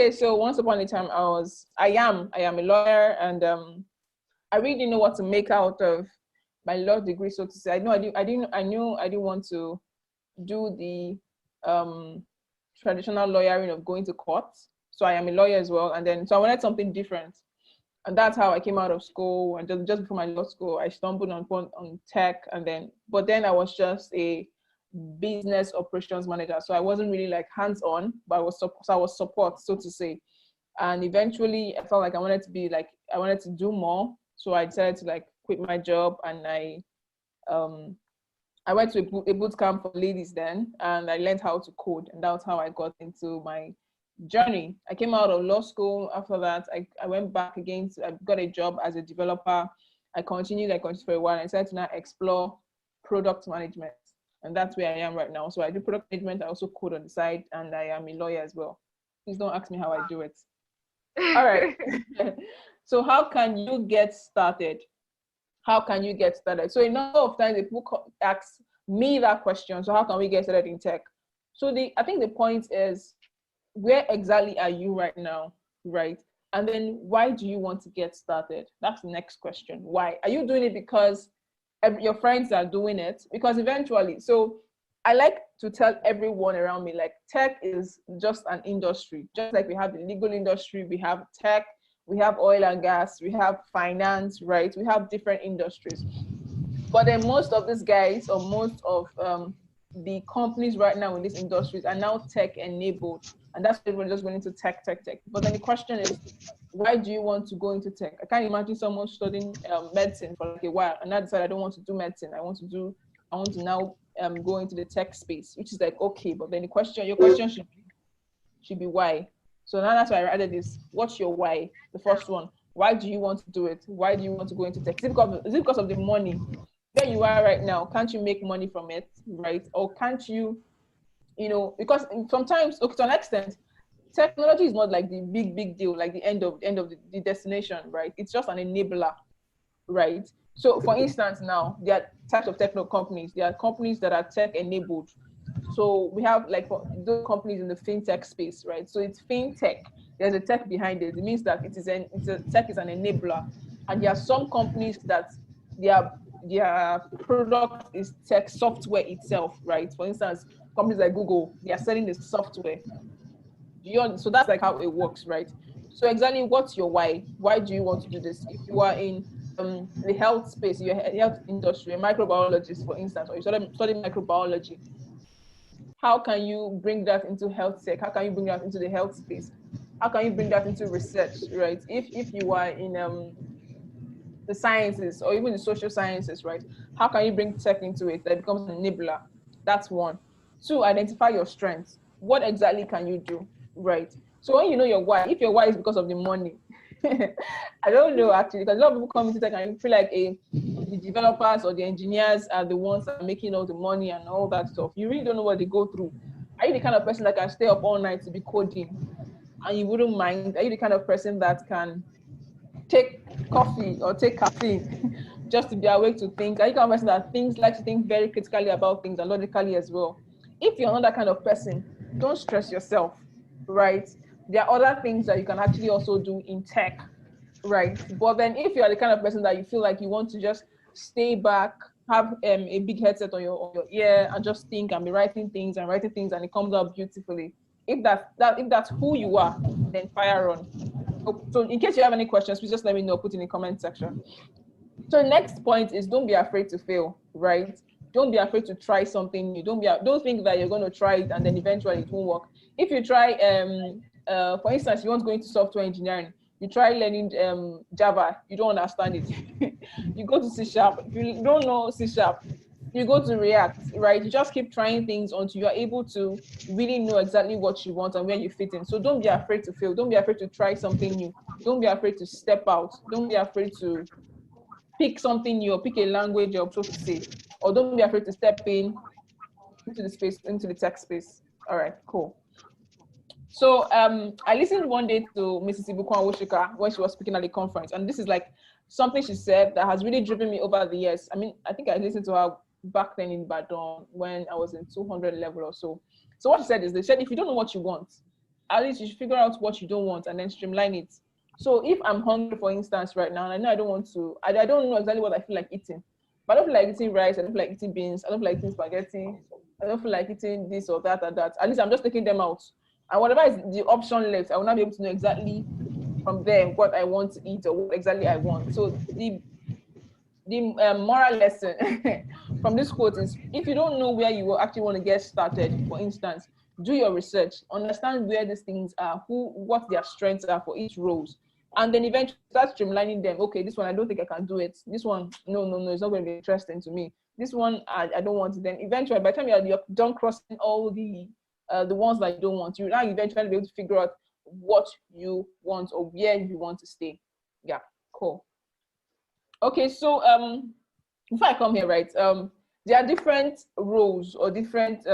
Okay, so once upon a time, I am a lawyer, and I really didn't know what to make out of my law degree, so to say. I knew I didn't want to do the traditional lawyering of going to court. So I am a lawyer as well, and then so I wanted something different, and that's how I came out of school. And just before my law school, I stumbled on tech, but then I was just a business operations manager, so I wasn't really like hands-on, but I was support, so to say. And eventually I felt like I wanted to do more, so I decided to like quit my job, and I went to a boot camp for ladies then, and I learned how to code, and that's how I got into my journey. I came out of law school. After that, I went back again. I got a job as a developer. I continued for a while. I decided to now explore product management, and that's where I am right now. So I do product management. I also code on the side, and I am a lawyer as well. Please don't ask me how I do it. All right. So how can you get started? How can you get started? So a number of times people ask me that question. So how can we get started in tech? So I think the point is, where exactly are you right now, right? And then why do you want to get started? That's the next question. Why? Are you doing it because your friends are doing it? Because eventually, so I like to tell everyone around me, like, tech is just an industry. Just like we have the legal industry, we have tech, we have oil and gas, we have finance, right? We have different industries. But then most of these guys, or most of the companies right now in these industries are now tech enabled. And that's why we're just going into tech. But then the question is, why do you want to go into tech? I can't imagine someone studying medicine for like a while and now decide I don't want to do medicine. I want to now go into the tech space, which is like, okay, but then your question should be why. So now that's why I added this. What's your why? The first one. Why do you want to do it? Why do you want to go into tech? Is it because of the money? Where you are right now, can't you make money from it, right? Or can't you, because sometimes, okay, to an extent, technology is not like the big deal, like the end of the destination, right? It's just an enabler, right? So for instance, now there are types of techno companies. There are companies that are tech enabled. So we have like those companies in the fintech space, right? So it's fintech. There's a tech behind it. It means that tech is an enabler. And there are some companies that their product is tech software itself, right? For instance, companies like Google, they are selling the software. So that's like how it works, right? So exactly, what's your why? Why do you want to do this? If you are in the health space, you're a health industry, a microbiologist, for instance, or you study microbiology, how can you bring that into health tech? How can you bring that into the health space? How can you bring that into research, right? If you are in the sciences or even the social sciences, right? How can you bring tech into it that becomes an enabler? That's one. Two, identify your strengths. What exactly can you do, right? So when you know your why, if your why is because of the money, I don't know actually, because a lot of people come into tech and feel like the developers or the engineers are the ones that are making all the money and all that stuff. You really don't know what they go through. Are you the kind of person that can stay up all night to be coding and you wouldn't mind? Are you the kind of person that can take coffee or take caffeine just to be awake to think? Are you the kind of person that likes to think very critically about things and logically as well? If you're not that kind of person, don't stress yourself, right? There are other things that you can actually also do in tech, right? But then if you're the kind of person that you feel like you want to just stay back, have a big headset on your ear and just think and be writing things and it comes out beautifully. If that's who you are, then fire on. So in case you have any questions, please just let me know, put in the comment section. So the next point is, don't be afraid to fail, right? Don't be afraid to try something new. Don't think that you're going to try it and then eventually it won't work. If you try, for instance, you want to go into software engineering, you try learning Java, you don't understand it. You go to C#. If you don't know C#, you go to React, right? You just keep trying things until you're able to really know exactly what you want and where you fit in. So don't be afraid to fail. Don't be afraid to try something new. Don't be afraid to step out. Don't be afraid to pick something new or pick a language or so to say. Or don't be afraid to step into the tech space. All right, cool. So I listened one day to Mrs. Ibukwan Woshika when she was speaking at the conference, and this is like something she said that has really driven me over the years. I mean, I think I listened to her back then in Badon when I was in 200 level or so. So what she said is, they said, if you don't know what you want at least you should figure out what you don't want and then streamline it. So if I'm hungry, for instance, right now, and I know I don't want to, I don't know exactly what I feel like eating. But I don't feel like eating rice, I don't feel like eating beans, I don't feel like eating spaghetti, I don't feel like eating this or that or that. At least I'm just taking them out. And whatever is the option left, I will not be able to know exactly from there what I want to eat or what exactly I want. So the moral lesson from this quote is, if you don't know where you actually want to get started, for instance, do your research, understand where these things are, what their strengths are for each roles, and then eventually start streamlining them. Okay, this one I don't think I can do it. This one, no, it's not going to be interesting to me. This one I don't want it. Then eventually, by the time you're done crossing all the ones that you don't want, you now eventually be able to figure out what you want or where you want to stay. Yeah, cool. Okay, so before I come here, right, there are different roles or different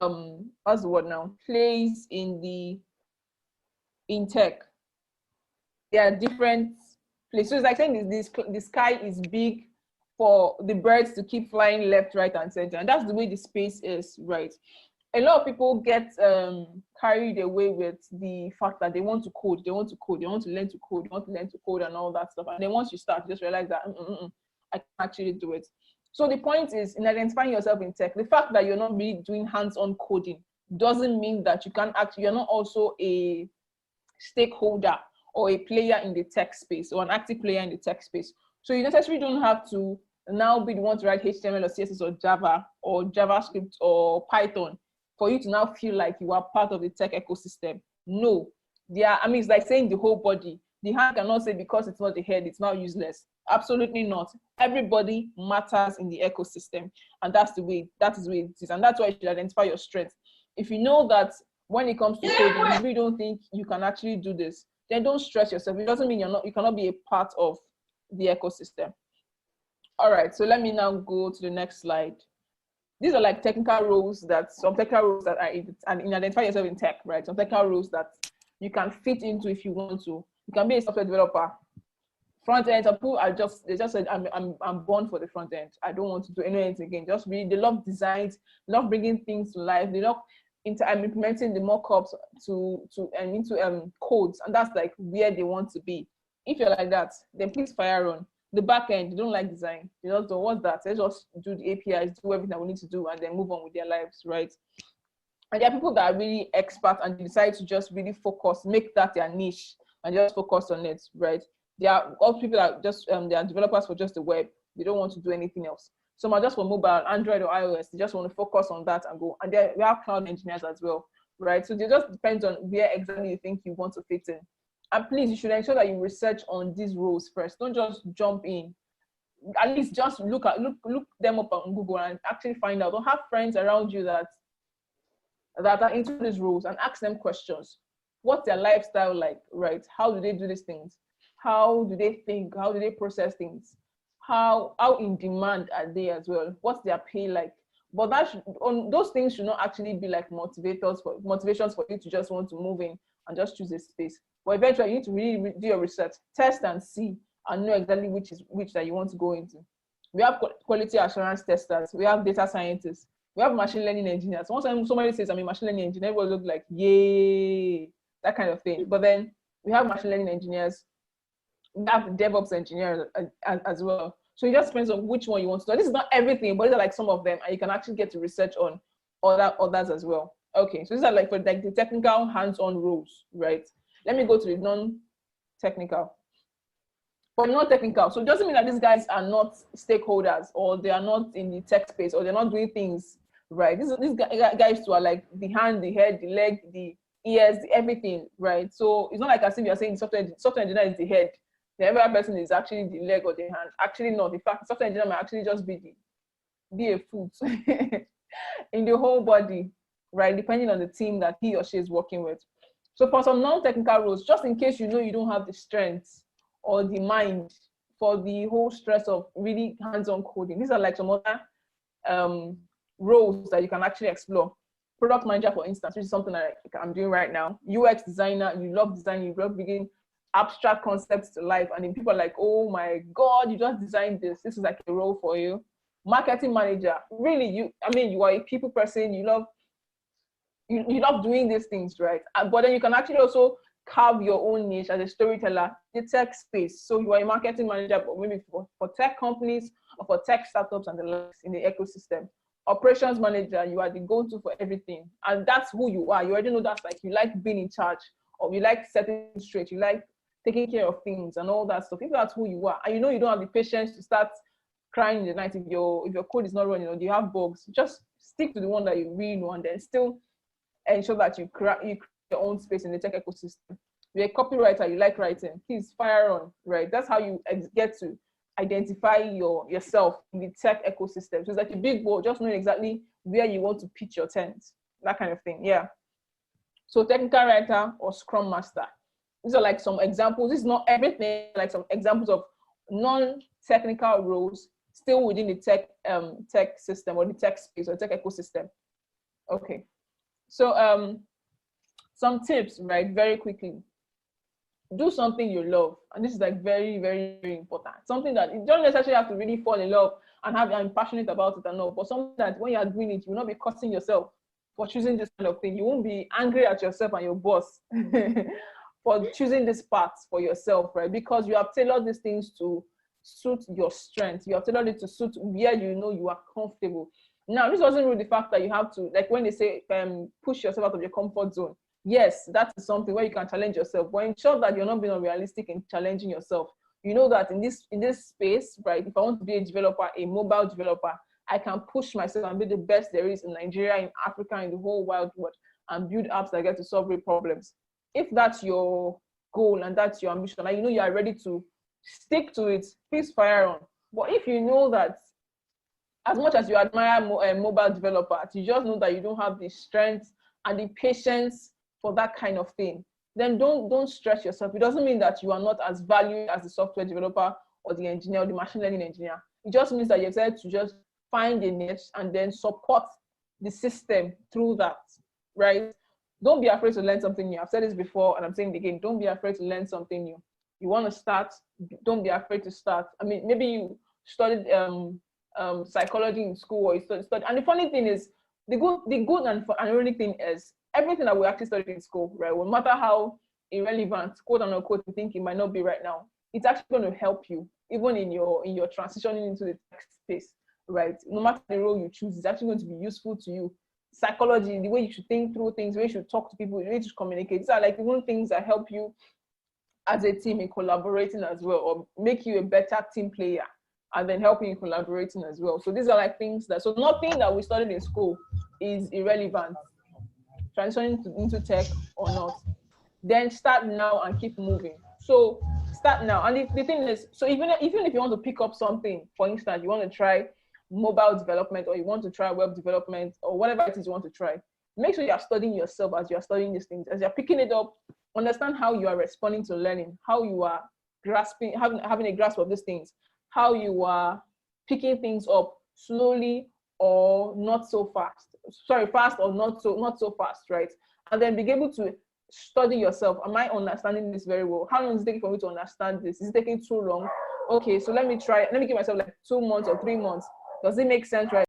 what's the word now, plays in tech. There are different places. So it's like saying the sky is big for the birds to keep flying left, right, and center, and that's the way the space is, right? A lot of people get carried away with the fact that they want to code, they want to learn to code, and all that stuff. And then once you start, you just realize that I can actually do it. So the point is, in identifying yourself in tech, the fact that you're not really doing hands-on coding doesn't mean that you're not also a stakeholder or a player in the tech space, or an active player in the tech space. So you necessarily don't have to now be the one to write HTML or CSS or Java or JavaScript or Python for you to now feel like you are part of the tech ecosystem. No, it's like saying the whole body. The hand cannot say because it's not the head, it's now useless. Absolutely not. Everybody matters in the ecosystem, and that is the way it is. And that's why you should identify your strengths. If you know that when it comes to coding, you really don't think you can actually do this, then don't stress yourself. It doesn't mean you cannot be a part of the ecosystem. All right, so let me now go to the next slide. These are like some technical roles that are in identify yourself in tech, right? Some technical roles that you can fit into if you want to. You can be a software developer. Front end, some people they just said, I'm born for the front end. I don't want to do anything again. They love designs, love bringing things to life. They love implementing the mock-ups into codes, and that's like where they want to be. If you're like that, then please fire on. The back end, you don't like design. You just don't want that. Let's just do the APIs, do everything that we need to do, and then move on with their lives, right? And there are people that are really expert and decide to just really focus, make that their niche, and just focus on it, right? There are all people that just they are developers for just the web. They don't want to do anything else. Some are just for mobile, Android or iOS. They just want to focus on that and go. And we have cloud engineers as well, right? So it just depends on where exactly you think you want to fit in. And please, you should ensure that you research on these roles first. Don't just jump in. At least just look them up on Google and actually find out. Don't have friends around you that are into these roles, and ask them questions. What's their lifestyle like, right? How do they do these things? How do they think? How do they process things? How in demand are they as well? What's their pay like? But those things should not actually be like motivations for you to just want to move in and just choose a space. But eventually, you need to really do your research, test and see, and know exactly which that you want to go into. We have quality assurance testers. We have data scientists. We have machine learning engineers. Once somebody says I'm a machine learning engineer, everybody look like, yay, that kind of thing. But then we have machine learning engineers. We have DevOps engineers as well. So it just depends on which one you want to do. This is not everything, but these are like some of them, and you can actually get to research on others as well. Okay, so these are like for like the technical hands-on roles, right? Let me go to the non-technical. For non-technical, so it doesn't mean that these guys are not stakeholders, or they are not in the tech space, or they're not doing things, right? These guys too are like the hand, the head, the leg, the ears, everything, right? So it's not like as if you're saying software engineer is the head, the other person is actually the leg or the hand. Actually not. In fact, software engineer might actually just be a foot in the whole body, right? Depending on the team that he or she is working with. So for some non-technical roles, just in case you know you don't have the strength or the mind for the whole stress of really hands-on coding, these are like some other roles that you can actually explore. Product manager, for instance, which is something that I'm doing right now. UX designer, you love design, you love bringing abstract concepts to life, and then people are like, oh my God, you just designed this. This is like a role for you. Marketing manager, really, you are a people person, you love you love doing these things, right? But then you can actually also carve your own niche as a storyteller in the tech space. So you are a marketing manager, but maybe for tech companies or for tech startups and the likes in the ecosystem. Operations manager, you are the go-to for everything. And that's who you are. You already know that's like you like being in charge, or you like setting straight, you like taking care of things and all that stuff. If that's who you are, and you know you don't have the patience to start crying in the night if your code is not running or you have bugs, just stick to the one that you really know and then still ensure that you create your own space in the tech ecosystem. You're a copywriter, you like writing, please fire on, right? That's how you get to identify yourself in the tech ecosystem. So it's like a big ball, just knowing exactly where you want to pitch your tent, that kind of thing. Yeah. So technical writer or scrum master. These are like some examples. This is not everything, like some examples of non-technical roles still within the tech system or the tech space or tech ecosystem. Okay. So some tips, right? Very quickly. Do something you love, and this is like very, very, very important. Something that you don't necessarily have to really fall in love and I'm passionate about it and all, but something that when you are doing it, you will not be cursing yourself for choosing this kind of thing. You won't be angry at yourself and your boss for choosing this path for yourself, right? Because you have tailored these things to suit your strength. You have tailored it to suit where you know you are comfortable. Now, this doesn't rule the fact that you have to, like when they say push yourself out of your comfort zone. Yes, that is something where you can challenge yourself, but ensure that you're not being unrealistic in challenging yourself. You know that in this space, right, if I want to be a developer, a mobile developer, I can push myself and be the best there is in Nigeria, in Africa, in the whole wide world, and build apps that get to solve real problems. If that's your goal and that's your ambition, and you know you are ready to stick to it, please fire on. But if you know that, as much as you admire mobile developers, you just know that you don't have the strength and the patience for that kind of thing, then don't stress yourself. It doesn't mean that you are not as valued as the software developer or the engineer or the machine learning engineer. It just means that you decided to just find a niche and then support the system through that, right? Don't be afraid to learn something new. I've said this before and I'm saying it again. Don't be afraid to learn something new. You want to start, don't be afraid to start. I mean, maybe you studied psychology in school or you studied. And the funny thing is, the good and ironic thing is, everything that we actually studied in school, right, no matter how irrelevant, quote unquote, you think it might not be right now, it's actually going to help you, even in your transitioning into the tech space, right? No matter the role you choose, it's actually going to be useful to you. Psychology, the way you should think through things, the way you should talk to people, the way you should communicate, these are like even things that help you as a team in collaborating as well, or make you a better team player, and then helping you collaborating as well. So these are like things that, so nothing that we studied in school is irrelevant, transitioning into tech or not. Then start now and keep moving. So start now. And the thing is, so even if you want to pick up something, for instance, you want to try mobile development or you want to try web development or whatever it is you want to try, make sure you are studying yourself as you are studying these things. As you're picking it up, understand how you are responding to learning, how you are grasping, having a grasp of these things, how you are picking things up slowly or not so fast. Sorry, fast or not so fast, right? And then be able to study yourself. Am I understanding this very well? How long is it taking for me to understand this? Is it taking too long? Okay, so let me give myself like 2 months or 3 months. Does it make sense, right?